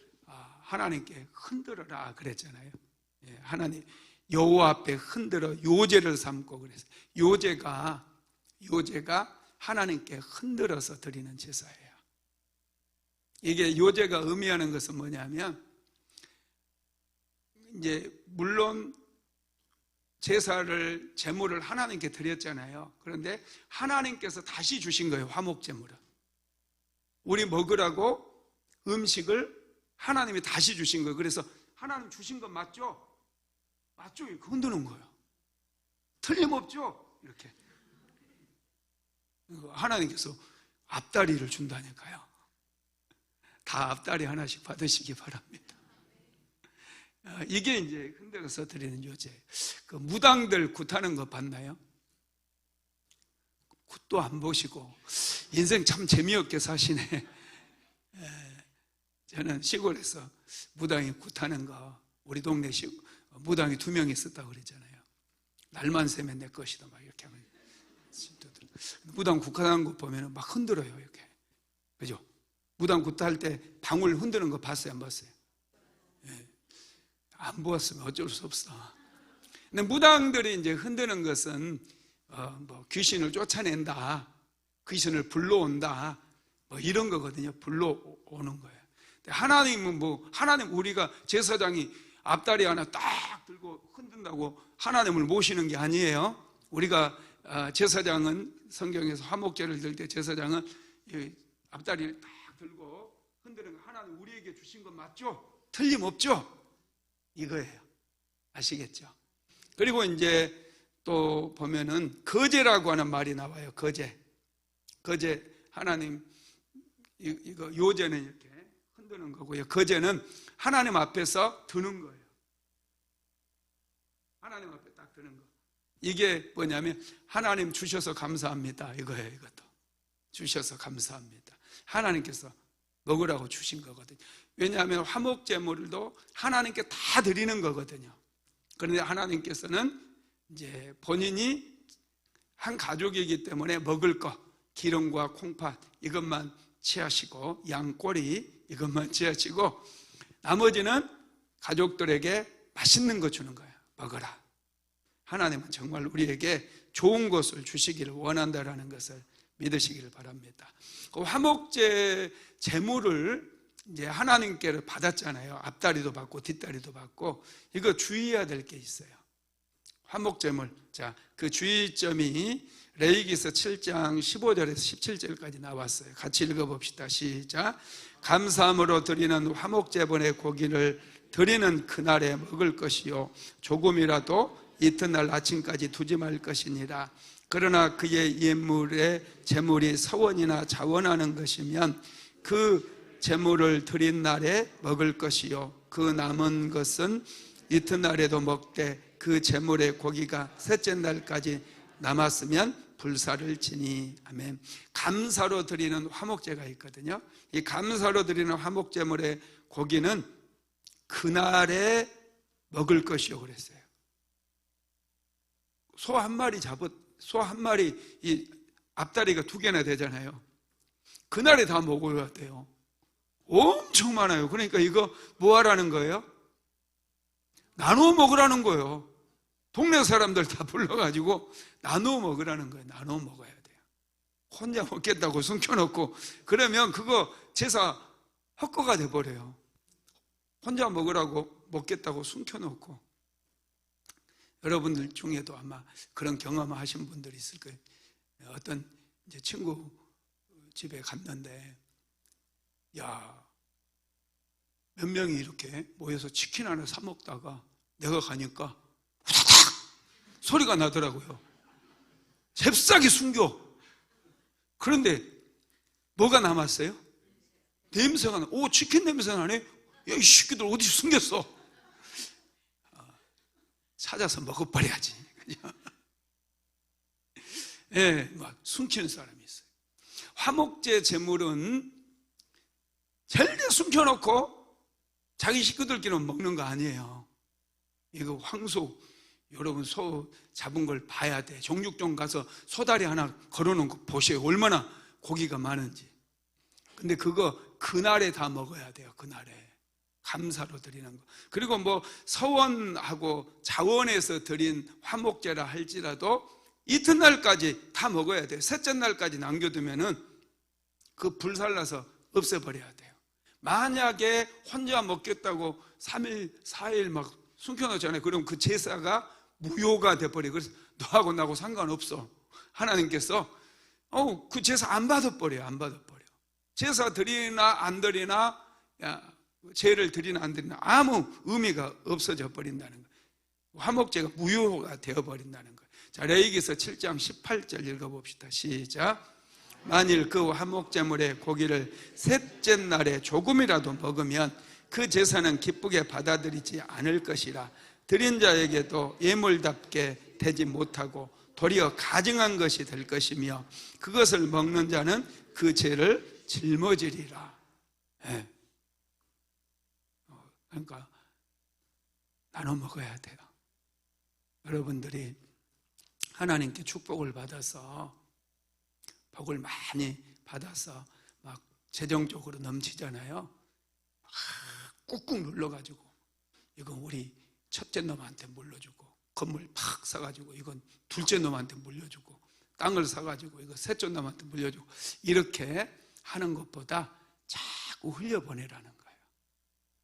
하나님께 흔들어라 그랬잖아요. 하나님 여호와 앞에 흔들어 요제를 삼고 그랬어요. 요제가 하나님께 흔들어서 드리는 제사예요. 이게 요제가 의미하는 것은 뭐냐면 이제 물론 제물을 하나님께 드렸잖아요. 그런데 하나님께서 다시 주신 거예요. 화목제물을 우리 먹으라고 음식을 하나님이 다시 주신 거예요. 그래서 하나님 주신 건 맞죠? 맞죠? 이렇게 흔드는 거예요. 틀림없죠? 이렇게 하나님께서 앞다리를 준다니까요. 다 앞다리 하나씩 받으시기 바랍니다. 이게 이제 흔들어서 드리는 요제. 그 무당들 굿하는 거 봤나요? 굿도 안 보시고 인생 참 재미없게 사시네. 저는 시골에서 무당이 굿하는 거 우리 동네 무당이 2명 있었다고 그랬잖아요. 날만 새면 내 것이다 막 이렇게 하면 무당 굿하는 거 보면 막 흔들어요 이렇게. 그죠? 무당 굿할 때 방울 흔드는 거 봤어요 안 봤어요? 안 보았으면 어쩔 수 없어. 근데 무당들이 이제 흔드는 것은 뭐 귀신을 쫓아낸다, 귀신을 불러온다, 뭐 이런 거거든요. 불러오는 거예요. 하나님은 하나님 우리가 제사장이 앞다리 하나 딱 들고 흔든다고 하나님을 모시는 게 아니에요. 우리가 제사장은 성경에서 화목제를 들 때 제사장은 앞다리를 딱 들고 흔드는 거 하나님 우리에게 주신 건 맞죠? 틀림없죠? 이거예요. 아시겠죠? 그리고 이제 또 보면은 거제라고 하는 말이 나와요. 거제 하나님 이거 요제는 이렇게 흔드는 거고요. 거제는 하나님 앞에서 드는 거예요. 하나님 앞에 딱 드는 거. 이게 뭐냐면 하나님 주셔서 감사합니다. 이거예요. 이것도 주셔서 감사합니다. 하나님께서 먹으라고 주신 거거든요. 왜냐하면 화목제물도 하나님께 다 드리는 거거든요. 그런데 하나님께서는 이제 본인이 한 가족이기 때문에 먹을 거 기름과 콩팥 이것만 취하시고 양꼬리 이것만 취하시고 나머지는 가족들에게 맛있는 거 주는 거예요. 먹어라. 하나님은 정말 우리에게 좋은 것을 주시기를 원한다라는 것을 믿으시기를 바랍니다. 그 화목제 제물을 이제 하나님께 받았잖아요. 앞다리도 받고 뒷다리도 받고 이거 주의해야 될 게 있어요. 화목제물. 자, 그 주의점이 레위기서 7장 15절에서 17절까지 나왔어요. 같이 읽어봅시다. 시작. 감사함으로 드리는 화목제물의 고기를 드리는 그날에 먹을 것이요 조금이라도 이튿날 아침까지 두지 말 것이니라. 그러나 그의 예물의 제물이 서원이나 자원하는 것이면 그 제물을 드린 날에 먹을 것이요 그 남은 것은 이튿날에도 먹되 그 제물의 고기가 셋째 날까지 남았으면 불사를 지니. 아멘. 감사로 드리는 화목제가 있거든요. 이 감사로 드리는 화목제물의 고기는 그날에 먹을 것이요 그랬어요. 소 한 마리 이 앞다리가 2개나 되잖아요. 그날에 다 먹어야 돼요. 엄청 많아요. 그러니까 이거 뭐 하라는 거예요? 나누어 먹으라는 거예요. 동네 사람들 다 불러가지고 나누어 먹으라는 거예요. 나누어 먹어야 돼요. 혼자 먹겠다고 숨겨놓고 그러면 그거 제사 헛거가 돼버려요. 혼자 먹으라고 먹겠다고 숨겨놓고. 여러분들 중에도 아마 그런 경험하신 분들이 있을 거예요. 어떤 이제 친구 집에 갔는데 야, 몇 명이 이렇게 모여서 치킨 하나 사 먹다가 내가 가니까 후다닥 소리가 나더라고요. 잽싸게 숨겨. 그런데 뭐가 남았어요? 냄새가 나. 오, 치킨 냄새가 나네. 야, 이 새끼들 어디 숨겼어? 찾아서 먹어버려야지. 예, 막 숨기는 사람이 있어요. 화목제 제물은 절대 숨겨놓고 자기 식구들끼리는 먹는 거 아니에요. 이거 황소, 여러분 소 잡은 걸 봐야 돼. 정육점 가서 소다리 하나 걸어놓은 거 보세요. 얼마나 고기가 많은지. 근데 그거 그날에 다 먹어야 돼요. 그날에 감사로 드리는 거. 그리고 뭐 서원하고 자원에서 드린 화목제라 할지라도 이튿날까지 다 먹어야 돼요. 셋째 날까지 남겨두면은 그 불살라서 없애버려야 돼요. 만약에 혼자 먹겠다고 3일, 4일 막 숨겨놓잖아요. 그럼 그 제사가 무효가 돼버려요. 그래서 너하고 나하고 상관없어. 하나님께서 그 제사 안 받아버려요. 안 받아버려. 제사 드리나 안 드리나, 제를 드리나 안 드리나 아무 의미가 없어져 버린다는 거예요. 화목제가 무효가 되어버린다는 거예요. 자, 레위기서 7장 18절 읽어봅시다. 시작. 만일 그 화목제물의 고기를 셋째 날에 조금이라도 먹으면 그 제사는 기쁘게 받아들이지 않을 것이라. 드린 자에게도 예물답게 되지 못하고 도리어 가증한 것이 될 것이며 그것을 먹는 자는 그 죄를 짊어지리라. 네. 그러니까 나눠 먹어야 돼요. 여러분들이 하나님께 축복을 받아서 복을 많이 받아서 막 재정적으로 넘치잖아요. 꾹꾹 눌러가지고 이건 우리 첫째 놈한테 물려주고, 건물 팍 사가지고 이건 둘째 놈한테 물려주고, 땅을 사가지고 이거 셋째 놈한테 물려주고, 이렇게 하는 것보다 자꾸 흘려보내라는 거예요.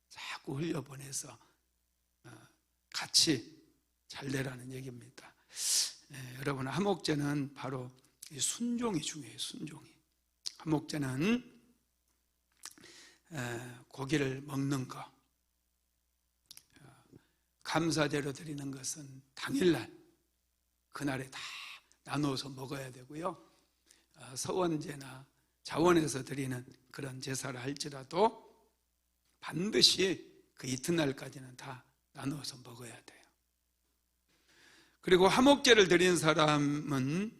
자꾸 흘려보내서 같이 잘 되라는 얘기입니다. 여러분, 화목제는 바로 순종이 중요해요. 순종이. 화목제는 고기를 먹는 거, 감사제로 드리는 것은 당일날 그날에 다 나누어서 먹어야 되고요. 서원제나 자원에서 드리는 그런 제사를 할지라도 반드시 그 이튿날까지는 다 나누어서 먹어야 돼요. 그리고 화목제를 드린 사람은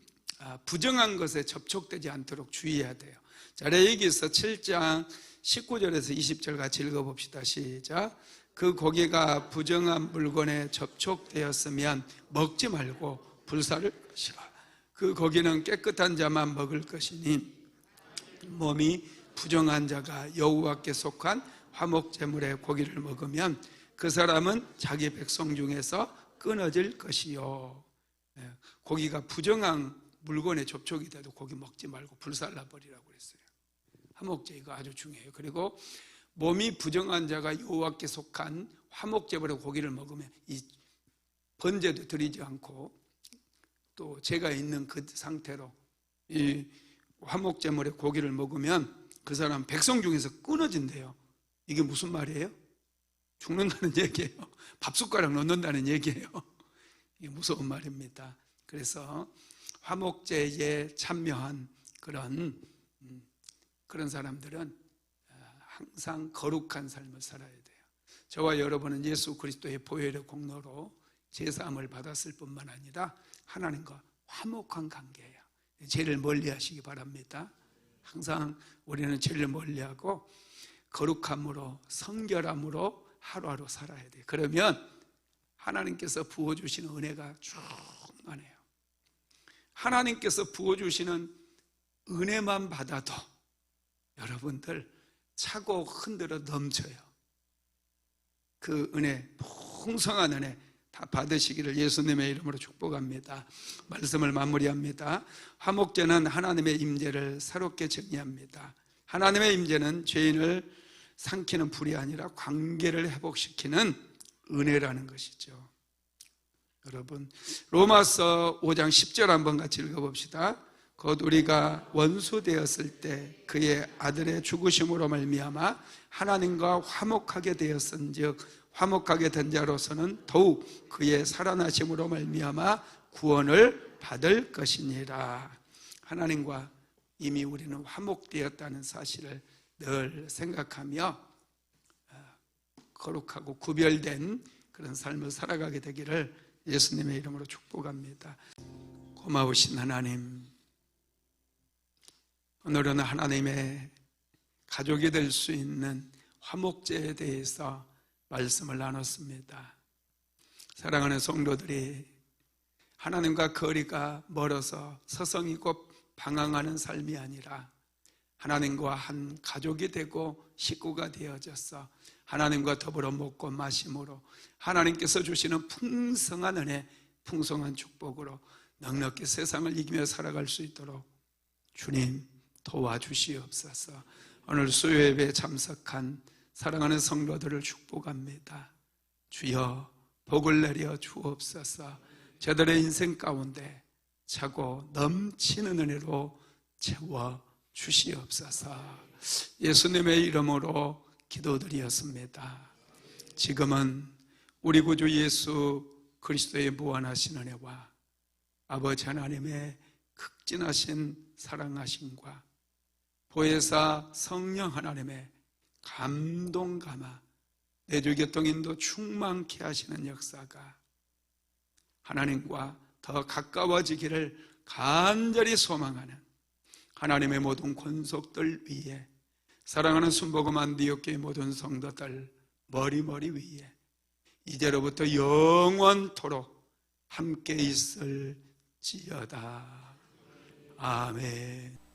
부정한 것에 접촉되지 않도록 주의해야 돼요. 자, 레위기서 7장 19절에서 20절 같이 읽어봅시다. 시작. 그 고기가 부정한 물건에 접촉되었으면 먹지 말고 불사를 것이라. 그 고기는 깨끗한 자만 먹을 것이니 몸이 부정한 자가 여호와께 속한 화목제물의 고기를 먹으면 그 사람은 자기 백성 중에서 끊어질 것이요. 고기가 부정한 물건에 접촉이 돼도 고기 먹지 말고 불살라 버리라고 그랬어요. 화목제 이거 아주 중요해요. 그리고 몸이 부정한 자가 여호와께 속한 화목제물의 고기를 먹으면 이 번제도 드리지 않고 또 죄가 있는 그 상태로 이 화목제물의 고기를 먹으면 그 사람 백성 중에서 끊어진대요. 이게 무슨 말이에요? 죽는다는 얘기예요. 밥숟가락 넣는다는 얘기예요. 이게 무서운 말입니다. 그래서 화목제에 참여한 그런 사람들은 항상 거룩한 삶을 살아야 돼요. 저와 여러분은 예수 그리스도의 보혈의 공로로 제사함을 받았을 뿐만 아니라 하나님과 화목한 관계예요. 죄를 멀리하시기 바랍니다. 항상 우리는 죄를 멀리하고 거룩함으로 성결함으로 하루하루 살아야 돼요. 그러면 하나님께서 부어주시는 은혜가 충만해요. 하나님께서 부어주시는 은혜만 받아도 여러분들 차고 흔들어 넘쳐요. 그 은혜, 풍성한 은혜 다 받으시기를 예수님의 이름으로 축복합니다. 말씀을 마무리합니다. 화목제는 하나님의 임재를 새롭게 정의합니다. 하나님의 임재는 죄인을 삼키는 불이 아니라 관계를 회복시키는 은혜라는 것이죠. 여러분, 로마서 5장 10절 한번 같이 읽어봅시다. 곧 우리가 원수 되었을 때 그의 아들의 죽으심으로 말미암아 하나님과 화목하게 되었은즉 화목하게 된 자로서는 더욱 그의 살아나심으로 말미암아 구원을 받을 것이니라. 하나님과 이미 우리는 화목되었다는 사실을 늘 생각하며 거룩하고 구별된 그런 삶을 살아가게 되기를 예수님의 이름으로 축복합니다. 고마우신 하나님, 오늘은 하나님의 가족이 될 수 있는 화목제에 대해서 말씀을 나눴습니다. 사랑하는 성도들이 하나님과 거리가 멀어서 서성이고 방황하는 삶이 아니라 하나님과 한 가족이 되고 식구가 되어져서 하나님과 더불어 먹고 마심으로 하나님께서 주시는 풍성한 은혜, 풍성한 축복으로 넉넉히 세상을 이기며 살아갈 수 있도록 주님 도와주시옵소서. 오늘 수요예배에 참석한 사랑하는 성도들을 축복합니다. 주여 복을 내려 주옵소서. 저들의 인생 가운데 차고 넘치는 은혜로 채워 주시옵소서. 예수님의 이름으로 기도드리었습니다. 지금은 우리 구주 예수 그리스도의 무한하신 은혜와 아버지 하나님의 극진하신 사랑하심과 보혜사 성령 하나님의 감동 감화 내주교통인도 충만케 하시는 역사가 하나님과 더 가까워지기를 간절히 소망하는 하나님의 모든 권속들 위에 사랑하는 순복음 안디옥교의 모든 성도들 머리 위에 이제로부터 영원토록 함께 있을지어다. 아멘.